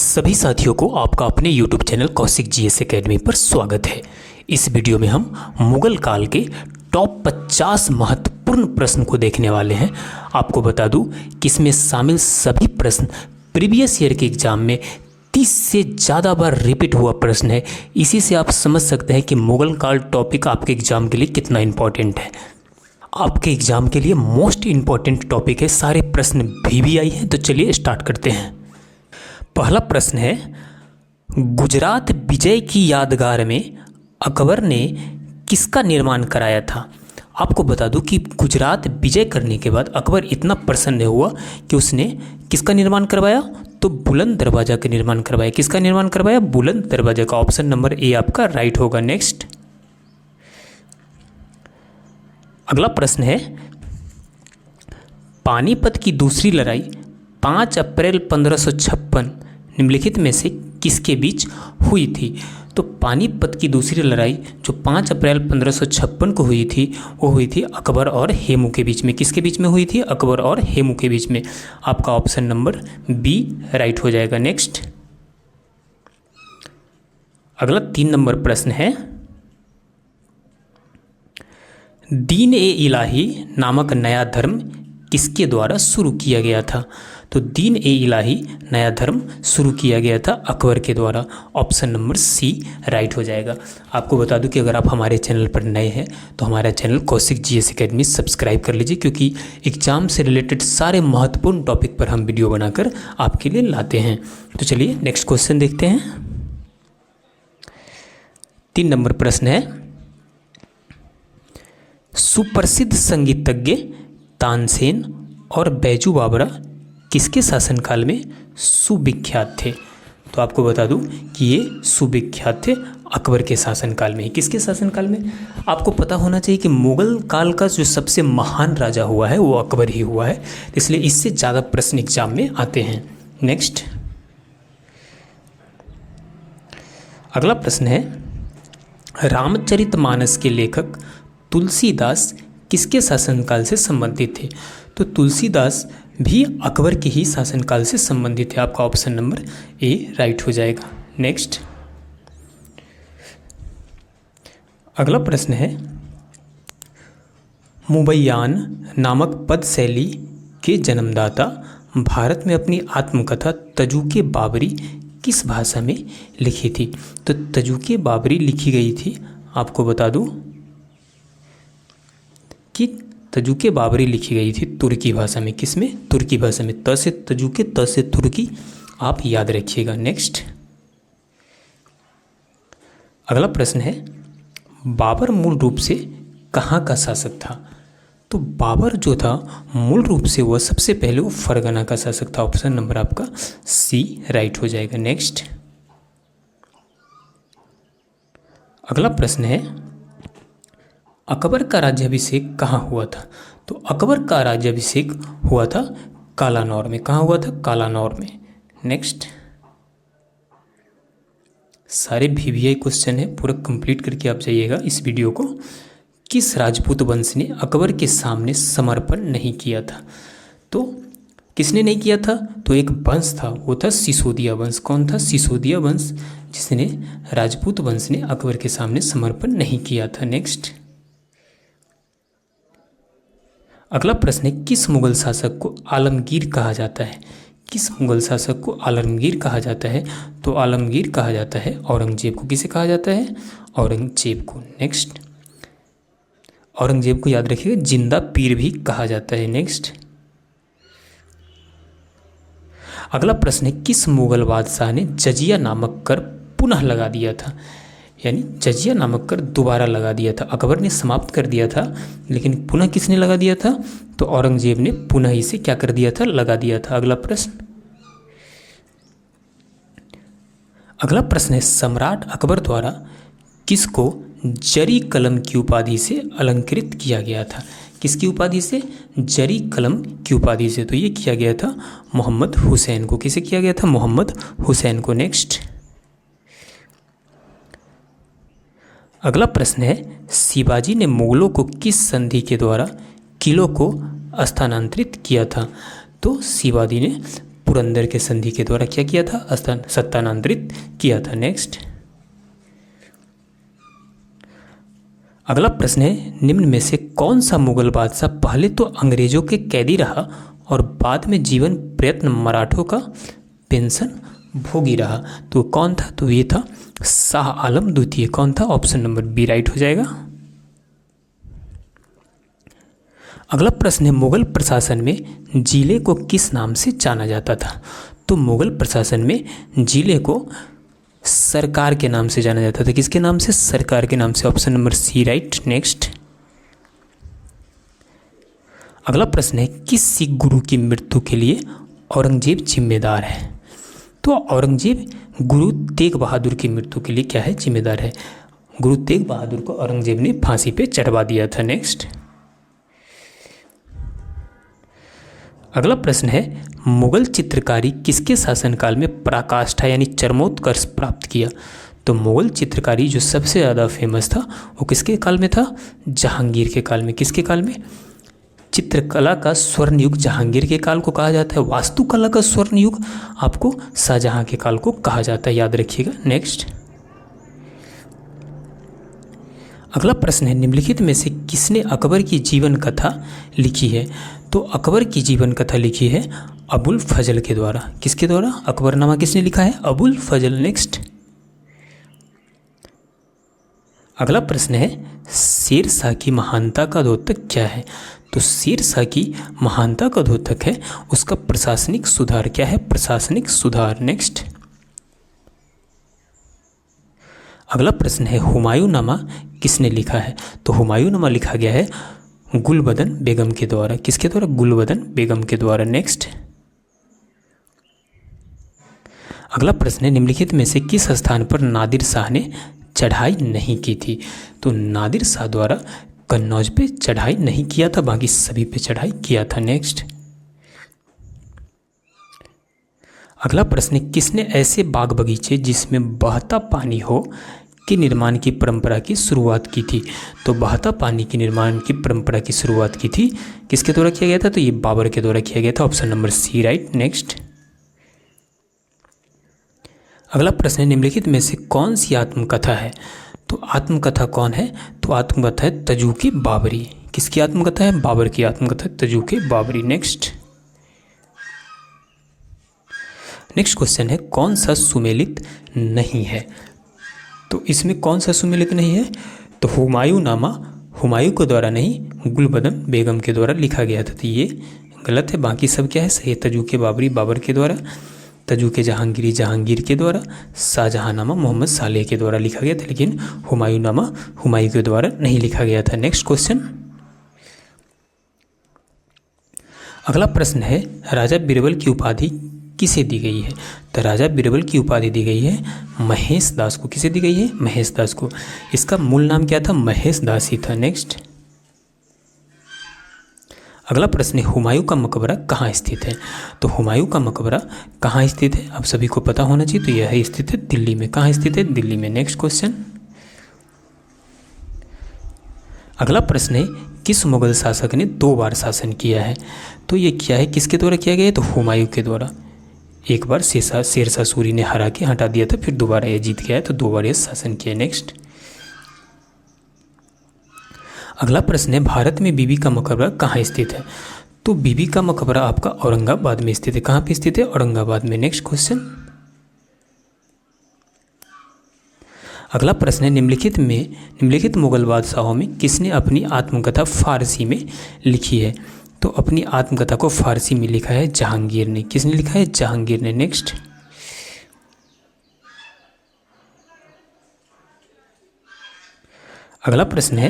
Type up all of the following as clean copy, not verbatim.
सभी साथियों को आपका अपने YouTube channel Kaushik GS academy पर स्वागत है। इस वीडियो में हम मुगल काल के टॉप 50 महत्वपूर्ण प्रश्न को देखने वाले हैं। आपको बता दूं कि इसमें शामिल सभी प्रश्न प्रीवियस ईयर के एग्जाम में 30 से ज़्यादा बार रिपीट हुआ प्रश्न है। इसी से आप समझ सकते हैं कि मुगल काल टॉपिक आपके एग्जाम के लिए कितना इम्पोर्टेंट है। आपके एग्जाम के लिए मोस्ट इम्पॉर्टेंट टॉपिक है। सारे प्रश्न भी आई हैं, तो चलिए स्टार्ट करते हैं। पहला प्रश्न है, गुजरात विजय की यादगार में अकबर ने किसका निर्माण कराया था। आपको बता दूं कि गुजरात विजय करने के बाद अकबर इतना प्रसन्न हुआ कि उसने किसका निर्माण करवाया, तो बुलंद दरवाजा का निर्माण करवाया। किसका निर्माण करवाया? बुलंद दरवाजा का। ऑप्शन नंबर ए आपका राइट होगा। नेक्स्ट, अगला प्रश्न है, पानीपत की दूसरी लड़ाई 5 अप्रैल 1556 निम्नलिखित में से किसके बीच हुई थी। तो पानीपत की दूसरी लड़ाई जो 5 अप्रैल 1556 को हुई थी, वो हुई थी अकबर और हेमू के बीच में। किसके बीच में हुई थी? अकबर और हेमू के बीच में। आपका ऑप्शन नंबर बी राइट हो जाएगा। नेक्स्ट, अगला 3 नंबर प्रश्न है, दीन ए इलाही नामक नया धर्म किसके द्वारा शुरू किया गया था। तो दीन ए इलाही नया धर्म शुरू किया गया था अकबर के द्वारा। ऑप्शन नंबर सी राइट हो जाएगा। आपको बता दूं कि अगर आप हमारे चैनल पर नए हैं तो हमारा channel Kaushik GS academy subscribe कर लीजिए, क्योंकि एग्जाम से रिलेटेड सारे महत्वपूर्ण टॉपिक पर हम वीडियो बनाकर आपके लिए लाते हैं। तो चलिए नेक्स्ट क्वेश्चन देखते हैं। 3 नंबर प्रश्न है, सुप्रसिद्ध संगीतज्ञ तानसेन और बैजू बावरा किसके शासनकाल में सुविख्यात थे। तो आपको बता दूं कि ये सुविख्यात थे अकबर के शासनकाल में। किसके शासनकाल में? आपको पता होना चाहिए कि मुगल काल का जो सबसे महान राजा हुआ है वो अकबर ही हुआ है, इसलिए इससे ज़्यादा प्रश्न एग्जाम में आते हैं। नेक्स्ट, अगला प्रश्न है, रामचरितमानस के लेखक तुलसीदास किसके शासनकाल से संबंधित थे। तो तुलसीदास भी अकबर के ही शासनकाल से संबंधित है। आपका ऑप्शन नंबर ए राइट हो जाएगा। नेक्स्ट, अगला प्रश्न है, मुबैयान नामक पद शैली के जन्मदाता भारत में अपनी आत्मकथा तजुके बाबरी किस भाषा में लिखी थी। तो तजुके बाबरी लिखी गई थी, आपको बता दूं कि तजुके बाबरी लिखी गई थी तुर्की भाषा में। किस में? तुर्की भाषा में। त से तजुके, त से तुर्की, आप याद रखिएगा। नेक्स्ट, अगला प्रश्न है, बाबर मूल रूप से कहाँ का शासक था। तो बाबर जो था मूल रूप से वह सबसे पहले वो फरगना का शासक था। ऑप्शन नंबर आपका सी राइट हो जाएगा। नेक्स्ट, अगला प्रश्न है, अकबर का राज्याभिषेक कहाँ हुआ था। तो अकबर का राज्याभिषेक हुआ था कालानौर में। कहाँ हुआ था? कालानौर में। नेक्स्ट, सारे VVI क्वेश्चन है, पूरा कंप्लीट करके आप जाइएगा इस वीडियो को। किस राजपूत वंश ने अकबर के सामने समर्पण नहीं किया था। तो किसने नहीं किया था? तो एक वंश था, वो था सिसोदिया वंश। कौन था? सिसोदिया वंश, जिसने राजपूत वंश ने अकबर के सामने समर्पण नहीं किया था। नेक्स्ट, अगला प्रश्न है, किस मुगल शासक को आलमगीर कहा जाता है। किस मुगल शासक को आलमगीर कहा जाता है। तो आलमगीर कहा जाता है औरंगजेब को। किसे कहा जाता है? औरंगजेब को। नेक्स्ट, औरंगजेब को याद रखिएगा जिंदा पीर भी कहा जाता है। नेक्स्ट, अगला प्रश्न है, किस मुगल बादशाह ने जजिया नामक कर पुनः लगा दिया था। यानी जजिया नामक कर दोबारा लगा दिया था। अकबर ने समाप्त कर दिया था, लेकिन पुनः किसने लगा दिया था? तो औरंगजेब ने पुनः इसे क्या कर दिया था? लगा दिया था। अगला प्रश्न है, सम्राट अकबर द्वारा किसको जरी कलम की उपाधि से अलंकृत किया गया था। किसकी उपाधि से? जरी कलम की उपाधि से। तो ये किया गया था मोहम्मद हुसैन को। किसे किया गया था? मोहम्मद हुसैन को। नेक्स्ट, अगला प्रश्न है, शिवाजी ने मुगलों को किस संधि के द्वारा किलों को स्थानांतरित किया था। तो शिवाजी ने पुरंदर के संधि के द्वारा क्या किया था, स्थानांतरित किया था। नेक्स्ट अगला प्रश्न है, निम्न में से कौन सा मुगल बादशाह पहले तो अंग्रेजों के कैदी रहा और बाद में जीवन प्रयत्न मराठों का पेंशन भोगी रहा? तो कौन था? तो ये था शाह आलम द्वितीय। कौन था? ऑप्शन नंबर बी राइट हो जाएगा। अगला प्रश्न है, मुगल प्रशासन में जिले को किस नाम से जाना जाता था? तो मुगल प्रशासन में जिले को सरकार के नाम से जाना जाता था। किसके नाम से? सरकार के नाम से। Option number C right. Next अगला प्रश्न है, किस सिख गुरु की मृत्यु के लिए औरंगजेब जिम्मेदार है? तो औरंगजेब गुरु तेग बहादुर की मृत्यु के लिए क्या है? जिम्मेदार है। गुरु तेग बहादुर को औरंगजेब ने फांसी पे चढ़वा दिया था। नेक्स्ट अगला प्रश्न है, मुगल चित्रकारी किसके शासनकाल में पराकाष्ठा यानी चरमोत्कर्ष प्राप्त किया? तो मुगल चित्रकारी जो सबसे ज़्यादा फेमस था वो किसके काल में था? जहांगीर के काल में। किसके काल में? चित्रकला का स्वर्ण युग जहांगीर के काल को कहा जाता है। वास्तुकला का स्वर्ण युग आपको शाहजहां के काल को कहा जाता है, याद रखिएगा। नेक्स्ट अगला प्रश्न है, निम्नलिखित में से किसने अकबर की जीवन कथा लिखी है? तो अकबर की जीवन कथा लिखी है अबुल फजल के द्वारा। किसके द्वारा? अकबरनामा किसने लिखा है? अबुल फजल। नेक्स्ट अगला प्रश्न है, शेर शाह की महानता का द्योतक क्या है? तो शेर शाह की महानता का द्योतक है उसका प्रशासनिक सुधार। क्या है? प्रशासनिक सुधार। नेक्स्ट अगला प्रश्न है, हुमायूंनामा किसने लिखा है? तो हुमायूंनामा लिखा गया है गुलबदन बेगम के द्वारा। किसके द्वारा? गुलबदन बेगम के द्वारा। नेक्स्ट अगला प्रश्न है, निम्नलिखित में से किस स्थान पर नादिर शाह ने चढ़ाई नहीं की थी? तो नादिर शाह द्वारा कन्नौज पे चढ़ाई नहीं किया था, बाकी सभी पे चढ़ाई किया था। नेक्स्ट अगला प्रश्न है, किसने ऐसे बाग बगीचे जिसमें बहता पानी हो के निर्माण की परंपरा की शुरुआत की थी? तो बहता पानी के निर्माण की परंपरा की शुरुआत की थी किसके द्वारा किया गया था? तो ये बाबर के द्वारा किया गया था। Option number C right. Next अगला प्रश्न है, निम्नलिखित में से कौन सी आत्मकथा है? तो आत्मकथा कौन है? तो आत्मकथा है तजूके बाबरी। किसकी आत्मकथा है? बाबर की आत्मकथा तजूके बाबरी। नेक्स्ट क्वेश्चन है, कौन सा सुमेलित नहीं है? तो इसमें कौन सा सुमेलित नहीं है? तो हुमायूंनामा हुमायूं के द्वारा नहीं, गुलबदन बेगम के द्वारा लिखा गया था। तो ये गलत है, बाकी सब क्या है? सही है। तजूके बाबरी बाबर के द्वारा, तजूके जहांगीरी जहांगीर के द्वारा, शाहजहांनामा मोहम्मद सालेह के द्वारा लिखा गया था, लेकिन हुमायूंनामा हुमायूं के द्वारा नहीं लिखा गया था। नेक्स्ट क्वेश्चन अगला प्रश्न है, राजा बीरबल की उपाधि किसे दी गई है? तो राजा बीरबल की उपाधि दी गई है महेश दास को। किसे दी गई है? महेश दास को। इसका मूल नाम क्या था? महेश दास ही था। नेक्स्ट अगला प्रश्न है, हुमायूं का मकबरा कहाँ स्थित है? तो हुमायूं का मकबरा कहाँ स्थित है? आप सभी को पता होना चाहिए। तो यह स्थित है दिल्ली में। कहाँ स्थित है? दिल्ली में। नेक्स्ट क्वेश्चन अगला प्रश्न है, किस मुगल शासक ने 2 बार शासन किया है? तो ये क्या है? किसके द्वारा किया गया है? तो हुमायूं के द्वारा। एक बार शेरशाह सूरी ने हरा के हटा दिया था, फिर दोबारा ये जीत गया है, तो 2 बार ये शासन किया। नेक्स्ट अगला प्रश्न है, भारत में बीबी का मकबरा कहाँ स्थित है? तो बीबी का मकबरा आपका औरंगाबाद में स्थित है। कहाँ पे स्थित है? औरंगाबाद में। नेक्स्ट क्वेश्चन अगला प्रश्न है, निम्नलिखित मुगल बादशाहों में किसने अपनी आत्मकथा फारसी में लिखी है? तो अपनी आत्मकथा को फारसी में लिखा है जहांगीर ने। किसने लिखा है? जहांगीर ने। नेक्स्ट अगला प्रश्न है,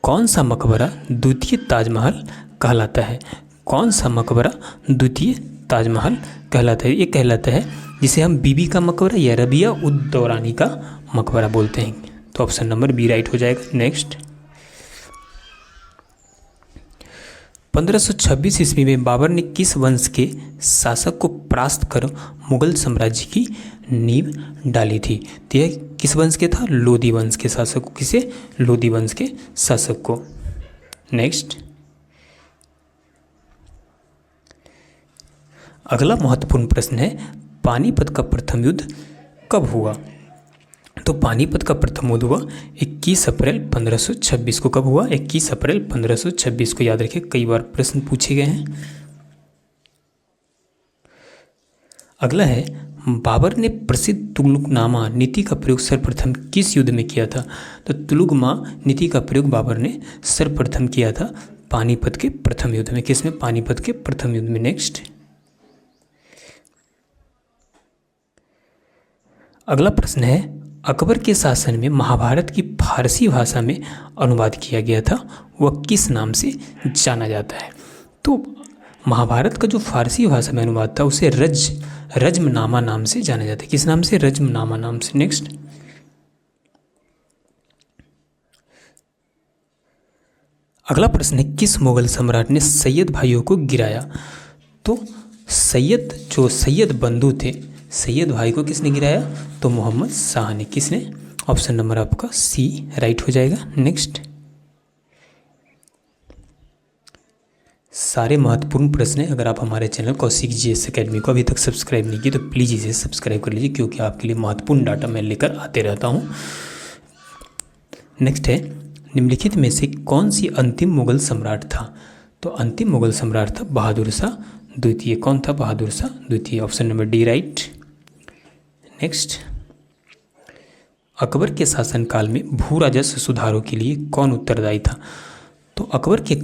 कौन सा मकबरा द्वितीय ताजमहल कहलाता है? कौन सा मकबरा द्वितीय ताजमहल कहलाता है? ये कहलाता है जिसे हम बीबी का मकबरा या रबिया उद दौरानी का मकबरा बोलते हैं। तो ऑप्शन नंबर बी राइट हो जाएगा। नेक्स्ट 1526 ईस्वी में बाबर ने किस वंश के शासक को परास्त कर मुगल साम्राज्य की नींव डाली थी? तो यह किस वंश के था? लोदी वंश के शासक को। किसे? लोदी वंश के शासक को। नेक्स्ट अगला महत्वपूर्ण प्रश्न है, पानीपत का प्रथम युद्ध कब हुआ? तो पानीपत का प्रथम युद्ध हुआ 21 अप्रैल 1526 को। कब हुआ? 21 अप्रैल 1526 को। याद रखिए, कई बार प्रश्न पूछे गए हैं। अगला है, बाबर ने प्रसिद्ध तुगलकनामा नीति का प्रयोग सर्वप्रथम किस युद्ध में किया था? तो तुगलकनामा नीति का प्रयोग बाबर ने सर्वप्रथम किया था पानीपत के प्रथम युद्ध में। किसमें? पानीपत के प्रथम युद्ध में। नेक्स्ट, अगला प्रश्न है, अकबर के शासन में महाभारत की फारसी भाषा में अनुवाद किया गया था, वह किस नाम से जाना जाता है? तो महाभारत का जो फारसी भाषा में अनुवाद था उसे रज्मनामा नाम से जाना जाता है। किस नाम से? रज्मनामा नाम से। नेक्स्ट, अगला प्रश्न है, किस मुगल सम्राट ने सैयद भाइयों को गिराया? तो सैयद बंधु थे, सैयद भाई को किसने गिराया? तो मोहम्मद शाह ने। किसने? ऑप्शन नंबर आपका सी राइट हो जाएगा। नेक्स्ट, सारे महत्वपूर्ण प्रश्न हैं। अगर आप हमारे चैनल कौशिक जीएस एकेडमी को अभी तक सब्सक्राइब नहीं किए तो प्लीज़ इसे सब्सक्राइब कर लीजिए, क्योंकि आपके लिए महत्वपूर्ण डाटा मैं लेकर आते रहता हूँ। नेक्स्ट है, निम्नलिखित में से कौन सी अंतिम मुगल सम्राट था? तो अंतिम मुगल सम्राट था बहादुर शाह द्वितीय। कौन था? बहादुर शाह द्वितीय। Option number D right. Next, Akbar के शासनकाल में भू राजस्व सुधारों के लिए कौन उत्तरदायी था? तो अकबर के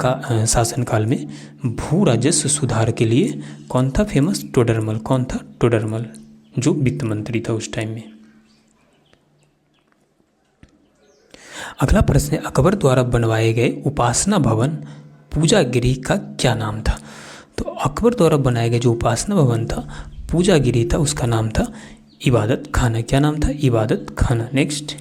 शासनकाल में भू राजस्व सुधार के लिए कौन था फेमस? टोडरमल। कौन था? टोडरमल, जो वित्त मंत्री था उस टाइम में। अगला प्रश्न है, अकबर द्वारा बनवाए गए उपासना भवन पूजा गृह का क्या नाम था? तो अकबर द्वारा बनाया गया जो उपासना भवन था, पूजा गृह था, उसका नाम था इबादत खाना। क्या नाम था? इबादत खाना। नेक्स्ट,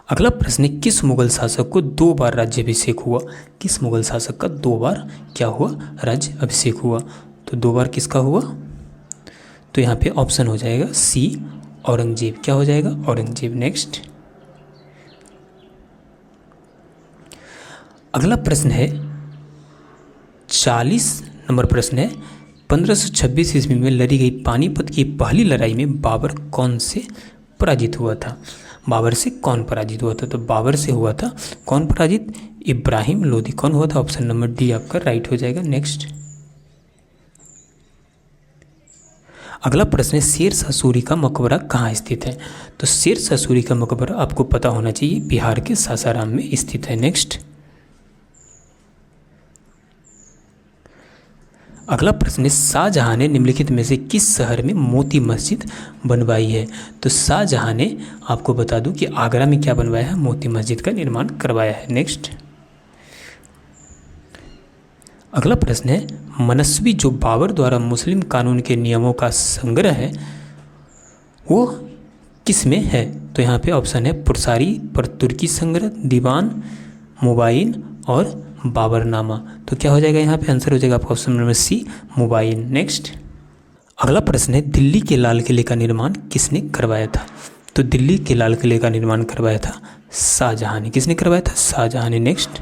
अगला प्रश्न है, किस मुगल शासक को 2 बार राज्याभिषेक हुआ? किस मुगल शासक का 2 बार क्या हुआ? राज्य अभिषेक हुआ। तो 2 बार किसका हुआ? तो यहाँ पे ऑप्शन हो जाएगा सी औरंगजेब। क्या हो जाएगा? औरंगजेब। नेक्स्ट, अगला प्रश्न है 40 नंबर प्रश्न है, 1526 ईस्वी में लड़ी गई पानीपत की पहली लड़ाई में बाबर कौन से पराजित हुआ था? बाबर से कौन पराजित हुआ था? तो बाबर से हुआ था कौन पराजित? इब्राहिम लोदी। कौन हुआ था? ऑप्शन नंबर डी आपका राइट हो जाएगा। नेक्स्ट, अगला प्रश्न है, शेरशाह सूरी का मकबरा कहाँ स्थित है? तो शेरशाह सूरी का मकबरा आपको पता होना चाहिए, बिहार के सासाराम में स्थित है। नेक्स्ट, अगला प्रश्न है, शाहजहां ने निम्नलिखित में से किस शहर में मोती मस्जिद बनवाई है? तो शाहजहां ने, आपको बता दूं कि आगरा में क्या बनवाया है? मोती मस्जिद का निर्माण करवाया है। नेक्स्ट, अगला प्रश्न है, मनस्वी जो बाबर द्वारा मुस्लिम कानून के नियमों का संग्रह है वो किस में है? तो यहाँ पे ऑप्शन है पुरसारी, पर तुर्की संग्रह, दीवान, मुबाइन और बाबरनामा। तो क्या हो जाएगा? यहाँ पे आंसर हो जाएगा आपका ऑप्शन नंबर सी मुबाइन। नेक्स्ट, अगला प्रश्न है, दिल्ली के लाल किले का निर्माण किसने करवाया था? तो दिल्ली के लाल किले का निर्माण करवाया था शाहजहां ने। किसने करवाया था? शाहजहां ने। नेक्स्ट,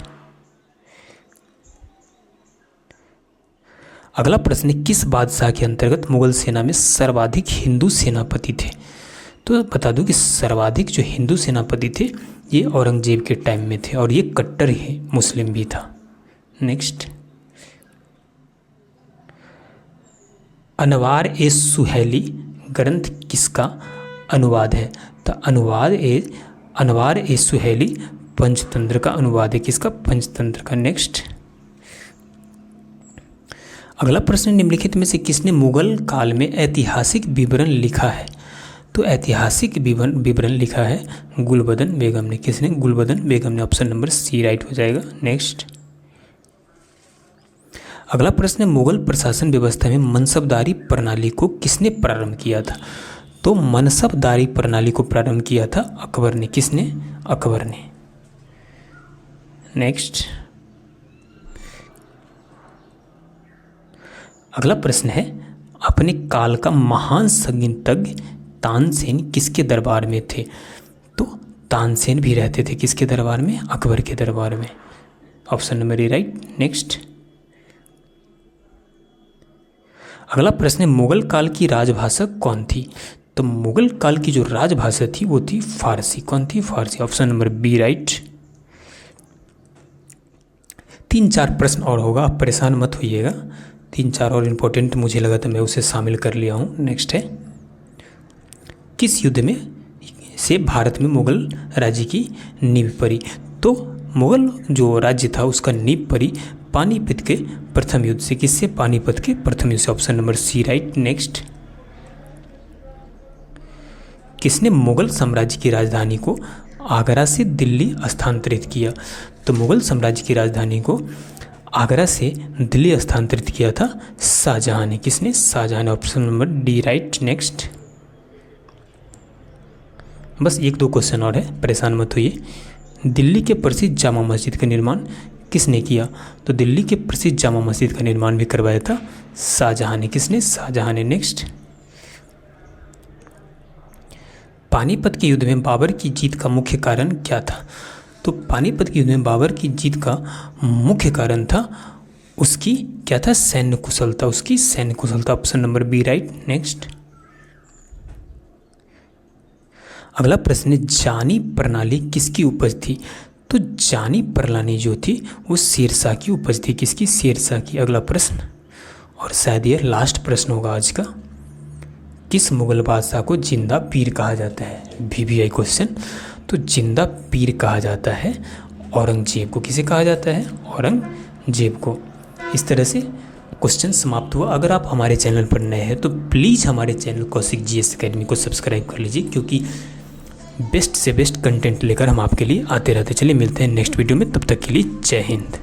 अगला प्रश्न है, किस बादशाह के अंतर्गत मुगल सेना में सर्वाधिक हिंदू सेनापति थे? तो बता दूं कि सर्वाधिक जो हिंदू सेनापति थे ये औरंगजेब के टाइम में थे, और ये कट्टर ही मुस्लिम भी था। नेक्स्ट, अनवार ए सुहेली ग्रंथ किसका अनुवाद है? तो अनवार ए सुहेली पंचतंत्र का अनुवाद है। किसका? पंचतंत्र का। नेक्स्ट, अगला प्रश्न, निम्नलिखित में से किसने मुगल काल में ऐतिहासिक विवरण लिखा है? तो ऐतिहासिक विवरण लिखा है गुलबदन बेगम ने। किसने? गुलबदन बेगम ने। ऑप्शन नंबर सी राइट हो जाएगा। नेक्स्ट, अगला प्रश्न है, मुगल प्रशासन व्यवस्था में मनसबदारी प्रणाली को किसने प्रारंभ किया था? तो मनसबदारी प्रणाली को प्रारंभ किया था अकबर ने। किसने? अकबर ने। नेक्स्ट, अगला प्रश्न है, अपने काल का महान संगीतज्ञ तानसेन किसके दरबार में थे? तो तानसेन भी रहते थे किसके दरबार में? अकबर के दरबार में। Option number A right. Next, अगला प्रश्न है मुगल काल की राजभाषा कौन थी? तो मुगल काल की जो राजभाषा थी वो थी फारसी। कौन थी? Farsi. Option number B right. 3-4 प्रश्न और होगा, आप परेशान मत होइएगा। 3-4 और इम्पोर्टेंट मुझे लगा तो मैं उसे शामिल कर लिया हूँ। नेक्स्ट है, किस युद्ध में से भारत में मुगल राज्य की नींव पड़ी? तो मुगल जो राज्य था उसका नींव पड़ी पानीपत के प्रथम युद्ध से। किससे? पानीपत के प्रथम युद्ध से। Option number C right. Next, किसने मुगल साम्राज्य की राजधानी को आगरा से दिल्ली स्थानांतरित किया? तो मुगल साम्राज्य की राजधानी को आगरा से दिल्ली स्थानांतरित किया था शाहजहां ने। किसने? शाहजहां ने। Option number D right. Next, बस 1-2 क्वेश्चन और है, परेशान मत होइए। दिल्ली के प्रसिद्ध जामा मस्जिद का निर्माण किसने किया? तो दिल्ली के प्रसिद्ध जामा मस्जिद का निर्माण भी करवाया था शाहजहां ने। किसने? शाहजहां ने। नेक्स्ट, पानीपत के युद्ध में बाबर की जीत का मुख्य कारण क्या था? तो पानीपत के युद्ध में बाबर की जीत का मुख्य कारण था उसकी क्या था? सैन्य कुशलता। उसकी सैन्य कुशलता। Option number B right. Next, अगला प्रश्न है जानी प्रणाली किसकी उपज थी? तो जानी प्रणाली जो थी वो शेरशाह की उपज थी। किसकी? शेरशाह की। अगला प्रश्न, और शायद ये लास्ट प्रश्न होगा आज का, किस मुगल बादशाह को जिंदा पीर कहा जाता है? VVI question. तो जिंदा पीर कहा जाता है औरंगजेब को। किसे कहा जाता है? औरंगजेब को। इस तरह से क्वेश्चन समाप्त हुआ। अगर आप हमारे चैनल पर नए हैं तो प्लीज़ हमारे चैनल कौशिक GS अकेडमी को सब्सक्राइब कर लीजिए, क्योंकि बेस्ट से बेस्ट कंटेंट लेकर हम आपके लिए आते रहते। चलिए मिलते हैं नेक्स्ट वीडियो में, तब तक के लिए जय हिंद।